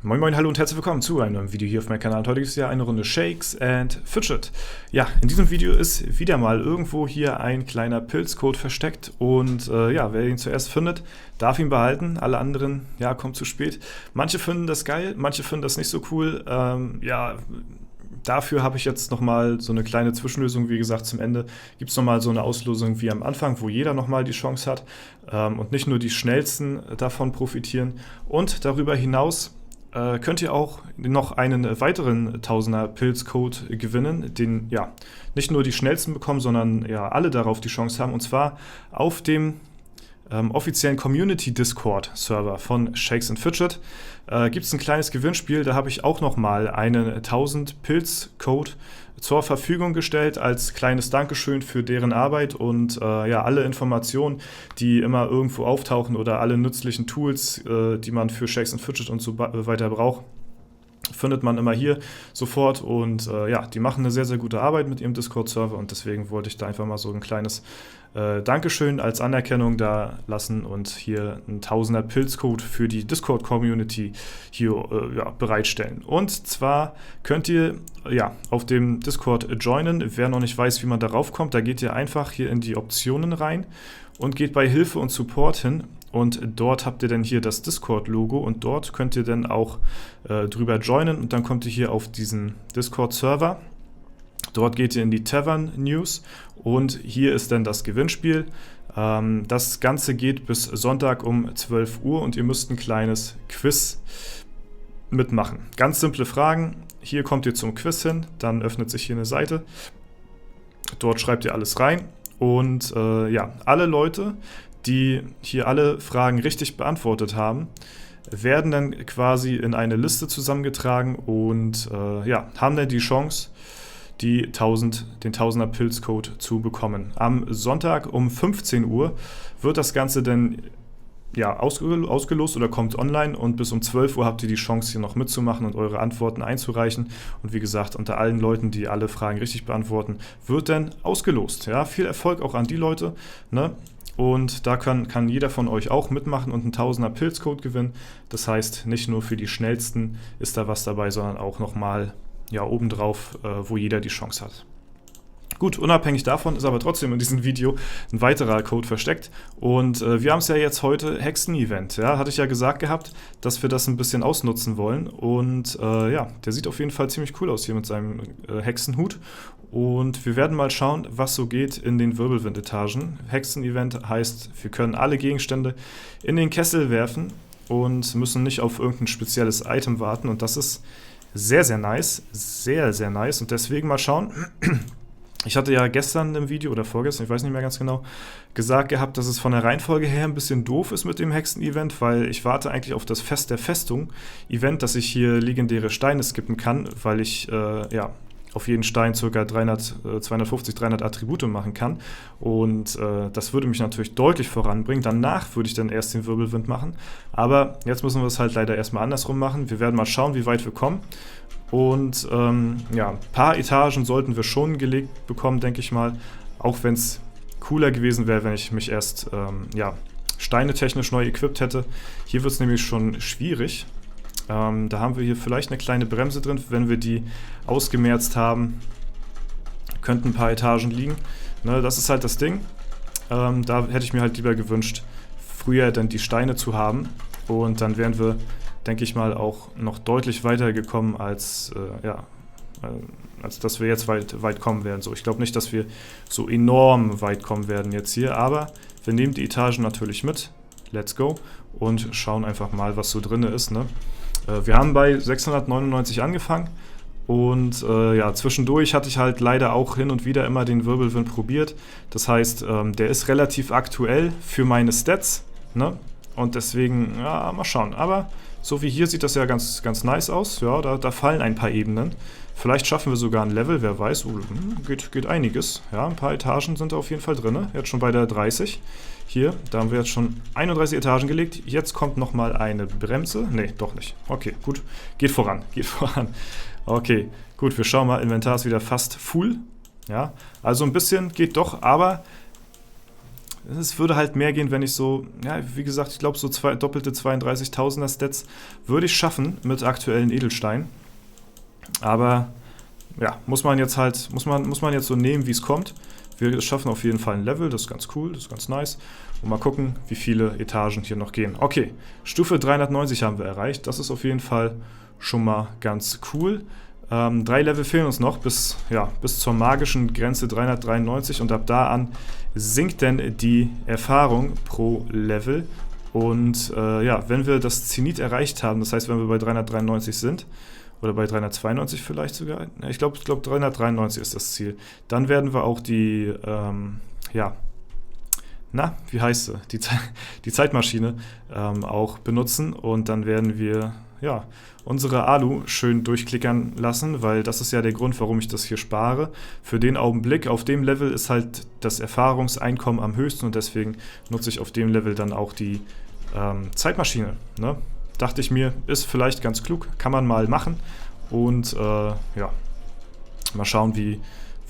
Moin Moin, hallo und herzlich willkommen zu einem neuen Video hier auf meinem Kanal. Und heute gibt es ja eine Runde Shakes and Fidget. Ja, in diesem Video ist wieder mal irgendwo hier ein kleiner Pilzcode versteckt und ja, wer ihn zuerst findet, darf ihn behalten. Alle anderen, ja, kommt zu spät. Manche finden das geil, manche finden das nicht so cool. Ja, dafür habe ich jetzt nochmal so eine kleine Zwischenlösung. Wie gesagt, zum Ende gibt es nochmal so eine Auslosung wie am Anfang, wo jeder nochmal die Chance hat und nicht nur die Schnellsten davon profitieren. Und darüber hinaus könnt ihr auch noch einen weiteren Tausender Pilzcode gewinnen, den ja nicht nur die Schnellsten bekommen, sondern ja alle darauf die Chance haben. Und zwar auf dem offiziellen Community-Discord-Server von Shakes and Fidget gibt es ein kleines Gewinnspiel. Da habe ich auch nochmal einen 1000 Pilz-Code zur Verfügung gestellt als kleines Dankeschön für deren Arbeit und ja, alle Informationen, die immer irgendwo auftauchen oder alle nützlichen Tools, die man für Shakes and Fidget und so weiter braucht, findet man immer hier sofort und ja, die machen eine sehr, sehr gute Arbeit mit ihrem Discord-Server und deswegen wollte ich da einfach mal so ein kleines Dankeschön als Anerkennung da lassen und hier einen 1000er Pilzcode für die Discord-Community hier ja, bereitstellen. Und zwar könnt ihr ja auf dem Discord joinen. Wer noch nicht weiß, wie man darauf kommt, da geht ihr einfach hier in die Optionen rein und geht bei Hilfe und Support hin. Und dort habt ihr dann hier das Discord-Logo und dort könnt ihr dann auch drüber joinen und dann kommt ihr hier auf diesen Discord-Server. Dort geht ihr in die Tavern News und hier ist dann das Gewinnspiel. Das Ganze geht bis Sonntag um 12 Uhr und ihr müsst ein kleines Quiz mitmachen. Ganz simple Fragen. Hier kommt ihr zum Quiz hin, dann öffnet sich hier eine Seite. Dort schreibt ihr alles rein und ja, alle Leute, die hier alle Fragen richtig beantwortet haben, werden dann quasi in eine Liste zusammengetragen und ja, haben dann die Chance, den 1000er Pilzcode zu bekommen. Am Sonntag um 15 Uhr wird das Ganze dann ja, ausgelost oder kommt online und bis um 12 Uhr habt ihr die Chance, hier noch mitzumachen und eure Antworten einzureichen. Und wie gesagt, unter allen Leuten, die alle Fragen richtig beantworten, wird dann ausgelost. Ja, viel Erfolg auch an die Leute, ne? Und da kann jeder von euch auch mitmachen und einen 1000er Pilzcode gewinnen. Das heißt, nicht nur für die Schnellsten ist da was dabei, sondern auch nochmal ja, obendrauf, wo jeder die Chance hat. Gut, unabhängig davon ist aber trotzdem in diesem Video ein weiterer Code versteckt. Und wir haben es ja jetzt heute Hexen-Event. Ja? Hatte ich ja gesagt gehabt, dass wir das ein bisschen ausnutzen wollen. Und ja, der sieht auf jeden Fall ziemlich cool aus hier mit seinem Hexenhut. Und wir werden mal schauen, was so geht in den Wirbelwind-Etagen. Hexen-Event heißt, wir können alle Gegenstände in den Kessel werfen und müssen nicht auf irgendein spezielles Item warten. Und das ist sehr, sehr nice. Sehr, sehr nice. Und deswegen mal schauen. Ich hatte ja gestern im Video oder vorgestern, ich weiß nicht mehr ganz genau, gesagt gehabt, dass es von der Reihenfolge her ein bisschen doof ist mit dem Hexen-Event, weil ich warte eigentlich auf das Fest der Festung-Event, dass ich hier legendäre Steine skippen kann, weil ich ja auf jeden Stein ca. 250, 300 Attribute machen kann. Und das würde mich natürlich deutlich voranbringen. Danach würde ich dann erst den Wirbelwind machen. Aber jetzt müssen wir es halt leider erstmal andersrum machen. Wir werden mal schauen, wie weit wir kommen. Und ja, ein paar Etagen sollten wir schon gelegt bekommen, denke ich mal. Auch wenn es cooler gewesen wäre, wenn ich mich erst ja, steinetechnisch neu equipped hätte. Hier wird es nämlich schon schwierig. Da haben wir hier vielleicht eine kleine Bremse drin, wenn wir die ausgemerzt haben, könnten ein paar Etagen liegen. Ne, das ist halt das Ding. Da hätte ich mir halt lieber gewünscht, früher dann die Steine zu haben. Und dann wären wir, denke ich mal, auch noch deutlich weiter gekommen, als, ja, als dass wir jetzt weit kommen werden. So, ich glaube nicht, dass wir so enorm weit kommen werden jetzt hier, aber wir nehmen die Etagen natürlich mit. Let's go und schauen einfach mal, was so drin ist. Ne? Wir haben bei 699 angefangen und ja, zwischendurch hatte ich halt leider auch hin und wieder immer den Wirbelwind probiert. Das heißt, der ist relativ aktuell für meine Stats, ne? Und deswegen, ja, mal schauen. Aber so wie hier sieht das ja ganz, ganz nice aus. Ja, da fallen ein paar Ebenen. Vielleicht schaffen wir sogar ein Level, wer weiß. Geht einiges. Ja, ein paar Etagen sind da auf jeden Fall drin. Jetzt schon bei der 30. Hier, da haben wir jetzt schon 31 Etagen gelegt. Jetzt kommt nochmal eine Bremse. Ne, doch nicht. Okay, gut. Geht voran, geht voran. Okay, gut, wir schauen mal. Inventar ist wieder fast full. Ja, also ein bisschen geht doch, aber es würde halt mehr gehen, wenn ich so, ja, wie gesagt, ich glaube so doppelte 32.000er Stats würde ich schaffen mit aktuellen Edelsteinen. Aber ja, muss man jetzt so nehmen, wie es kommt. Wir schaffen auf jeden Fall ein Level, das ist ganz cool, das ist ganz nice. Und mal gucken, wie viele Etagen hier noch gehen. Okay, Stufe 390 haben wir erreicht, das ist auf jeden Fall schon mal ganz cool. 3 Level fehlen uns noch bis zur magischen Grenze 393 und ab da an sinkt dann die Erfahrung pro Level. Und wenn wir das Zenit erreicht haben, das heißt, wenn wir bei 393 sind, oder bei 392 vielleicht sogar, ich glaube 393 ist das Ziel, dann werden wir auch die, wie heißt sie, die Zeitmaschine auch benutzen und dann werden wir unsere Alu schön durchklickern lassen, weil das ist ja der Grund, warum ich das hier spare. Für den Augenblick, auf dem Level ist halt das Erfahrungseinkommen am höchsten und deswegen nutze ich auf dem Level dann auch die Zeitmaschine. Ne? Dachte ich mir, ist vielleicht ganz klug, kann man mal machen und mal schauen, wie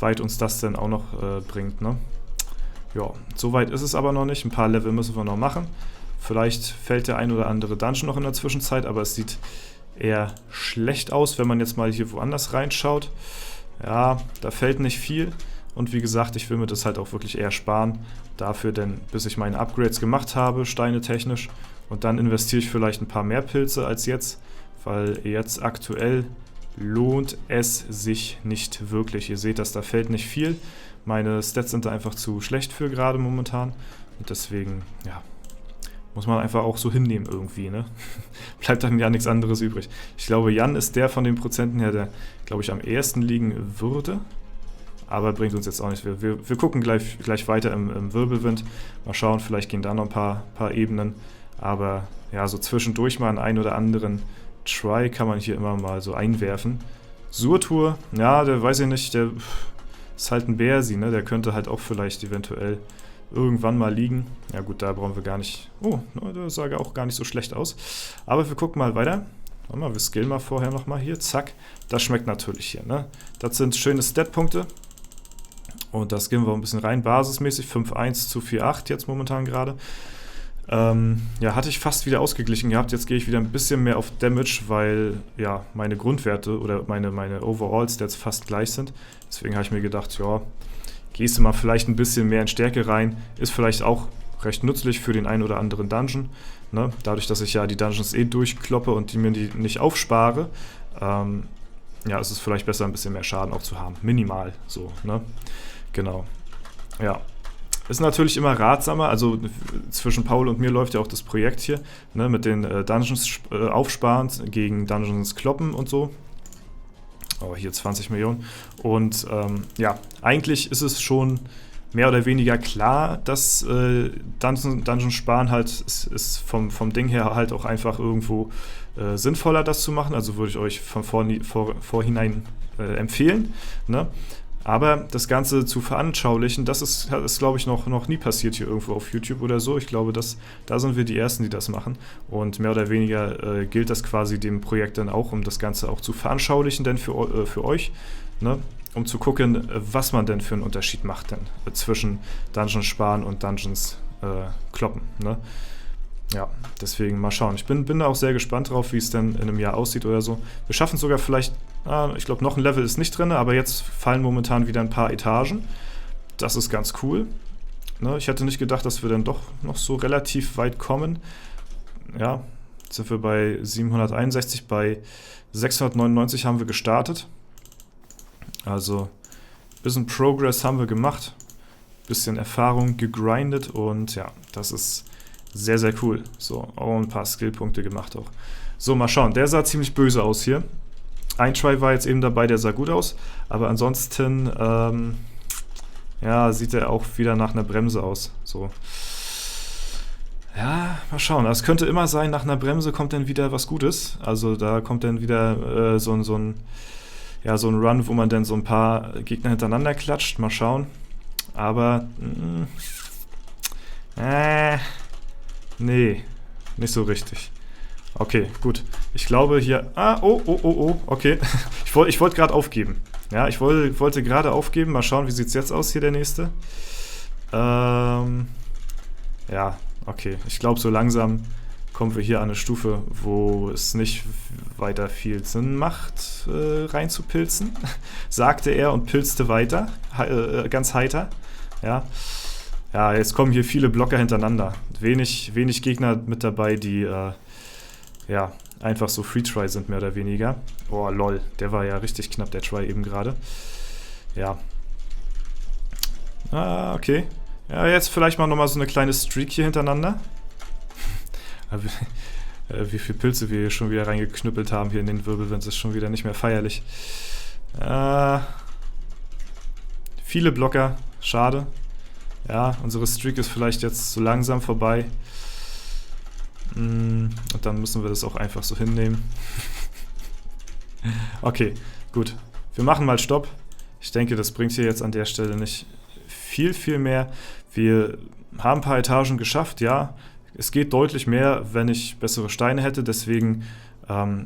weit uns das denn auch noch bringt. Ne? Ja, so weit ist es aber noch nicht, ein paar Level müssen wir noch machen. Vielleicht fällt der ein oder andere Dungeon noch in der Zwischenzeit, aber es sieht eher schlecht aus, wenn man jetzt mal hier woanders reinschaut. Ja, da fällt nicht viel. Und wie gesagt, ich will mir das halt auch wirklich eher sparen. Dafür denn, bis ich meine Upgrades gemacht habe, Steine technisch. Und dann investiere ich vielleicht ein paar mehr Pilze als jetzt. Weil jetzt aktuell lohnt es sich nicht wirklich. Ihr seht, dass da fällt nicht viel. Meine Stats sind da einfach zu schlecht für gerade momentan. Und deswegen, muss man einfach auch so hinnehmen irgendwie, ne? Bleibt dann ja nichts anderes übrig. Ich glaube, Jan ist der von den Prozenten her, der, glaube ich, am ehesten liegen würde. Aber bringt uns jetzt auch nicht. Wir gucken gleich weiter im Wirbelwind. Mal schauen, vielleicht gehen da noch ein paar Ebenen. Aber ja, so zwischendurch mal einen oder anderen Try kann man hier immer mal so einwerfen. Surtur, ja, der weiß ich nicht, der ist halt ein Bersi, ne? Der könnte halt auch vielleicht eventuell irgendwann mal liegen. Ja gut, da brauchen wir gar nicht... Oh, der sah auch gar nicht so schlecht aus. Aber wir gucken mal weiter. Warte mal, wir skillen mal vorher nochmal hier. Zack. Das schmeckt natürlich hier, ne? Das sind schöne Stat-Punkte. Und da skillen wir ein bisschen rein. Basismäßig 5,1 zu 4,8 jetzt momentan gerade. Hatte ich fast wieder ausgeglichen gehabt. Jetzt gehe ich wieder ein bisschen mehr auf Damage, weil meine Grundwerte oder meine Overall-Stats fast gleich sind. Deswegen habe ich mir gedacht, gehst du mal vielleicht ein bisschen mehr in Stärke rein. Ist vielleicht auch recht nützlich für den einen oder anderen Dungeon. Ne? Dadurch, dass ich ja die Dungeons durchkloppe und die mir nicht aufspare, ist es vielleicht besser, ein bisschen mehr Schaden auch zu haben. Minimal so, ne? Genau. Ja. Ist natürlich immer ratsamer, also zwischen Paul und mir läuft ja auch das Projekt hier, ne, mit den Dungeons aufsparen gegen Dungeons kloppen und so. Oh, hier 20 Millionen. Und eigentlich ist es schon mehr oder weniger klar, dass Dungeon sparen halt ist vom Ding her halt auch einfach irgendwo sinnvoller, das zu machen. Also würde ich euch von vorhinein empfehlen, ne? Aber das Ganze zu veranschaulichen, das ist glaube ich, noch nie passiert hier irgendwo auf YouTube oder so. Ich glaube, da sind wir die Ersten, die das machen. Und mehr oder weniger gilt das quasi dem Projekt dann auch, um das Ganze auch zu veranschaulichen, denn für euch, ne? Um zu gucken, was man denn für einen Unterschied macht denn zwischen Dungeons sparen und Dungeons kloppen, ne? Ja, deswegen mal schauen. Ich bin da auch sehr gespannt drauf, wie es denn in einem Jahr aussieht oder so. Wir schaffen sogar vielleicht, ich glaube, noch ein Level ist nicht drin, aber jetzt fallen momentan wieder ein paar Etagen. Das ist ganz cool. Ne, ich hätte nicht gedacht, dass wir dann doch noch so relativ weit kommen. Ja, jetzt sind wir bei 761, bei 699 haben wir gestartet. Also, ein bisschen Progress haben wir gemacht. Ein bisschen Erfahrung gegrindet und ja, das ist sehr, sehr cool. So, auch ein paar Skillpunkte gemacht auch. So, mal schauen. Der sah ziemlich böse aus hier. Ein Try war jetzt eben dabei, der sah gut aus. Aber ansonsten, sieht er auch wieder nach einer Bremse aus. So. Ja, mal schauen. Es könnte immer sein, nach einer Bremse kommt dann wieder was Gutes. Also da kommt dann wieder so ein Run, wo man dann so ein paar Gegner hintereinander klatscht. Mal schauen. Aber, nee, nicht so richtig. Okay, gut. Ich glaube hier... okay. Ich wollte gerade aufgeben. Ja, ich wollte gerade aufgeben. Mal schauen, wie sieht es jetzt aus hier, der nächste. Ja, okay. Ich glaube, so langsam kommen wir hier an eine Stufe, wo es nicht weiter viel Sinn macht, reinzupilzen, sagte er und pilzte weiter, ganz heiter. Ja. Ja, jetzt kommen hier viele Blocker hintereinander. Wenig Gegner mit dabei, die ja, einfach so Free-Try sind, mehr oder weniger. Oh, lol, der war ja richtig knapp, der Try eben gerade. Ja. Ah, okay. Ja, jetzt vielleicht mal nochmal so eine kleine Streak hier hintereinander. Wie viele Pilze wir hier schon wieder reingeknüppelt haben hier in den Wirbelwind, ist schon wieder nicht mehr feierlich. Viele Blocker, schade. Ja, unsere Streak ist vielleicht jetzt so langsam vorbei. Und dann müssen wir das auch einfach so hinnehmen. Okay, gut. Wir machen mal Stopp. Ich denke, das bringt hier jetzt an der Stelle nicht viel mehr. Wir haben ein paar Etagen geschafft, ja. Es geht deutlich mehr, wenn ich bessere Steine hätte, deswegen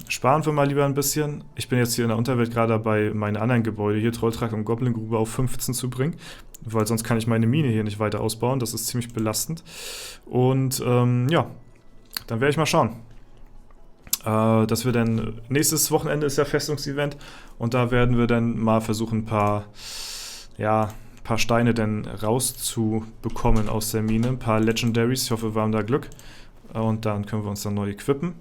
sparen wir mal lieber ein bisschen. Ich bin jetzt hier in der Unterwelt gerade dabei, meine anderen Gebäude hier, Trolltrack und Goblin-Grube, auf 15 zu bringen, weil sonst kann ich meine Mine hier nicht weiter ausbauen. Das ist ziemlich belastend. Und ja, dann werde ich mal schauen, dass wir dann, nächstes Wochenende ist ja Festungsevent und da werden wir dann mal versuchen, ein paar Steine dann rauszubekommen aus der Mine, ein paar Legendaries, ich hoffe, wir haben da Glück und dann können wir uns dann neu equippen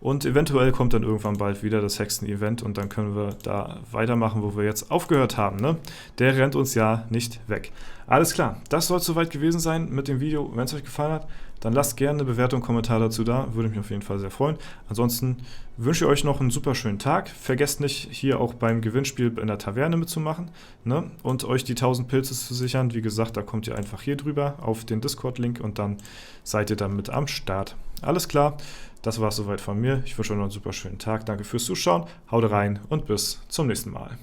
und eventuell kommt dann irgendwann bald wieder das Hexen-Event und dann können wir da weitermachen, wo wir jetzt aufgehört haben, ne? Der rennt uns ja nicht weg. Alles klar, das soll es soweit gewesen sein mit dem Video. Wenn es euch gefallen hat, dann lasst gerne eine Bewertung, Kommentar dazu da, würde mich auf jeden Fall sehr freuen. Ansonsten wünsche ich euch noch einen super schönen Tag. Vergesst nicht, hier auch beim Gewinnspiel in der Taverne mitzumachen, ne? Und euch die 1000 Pilze zu sichern. Wie gesagt, da kommt ihr einfach hier drüber auf den Discord-Link und dann seid ihr dann mit am Start. Alles klar, das war es soweit von mir. Ich wünsche euch noch einen super schönen Tag. Danke fürs Zuschauen, haut rein und bis zum nächsten Mal.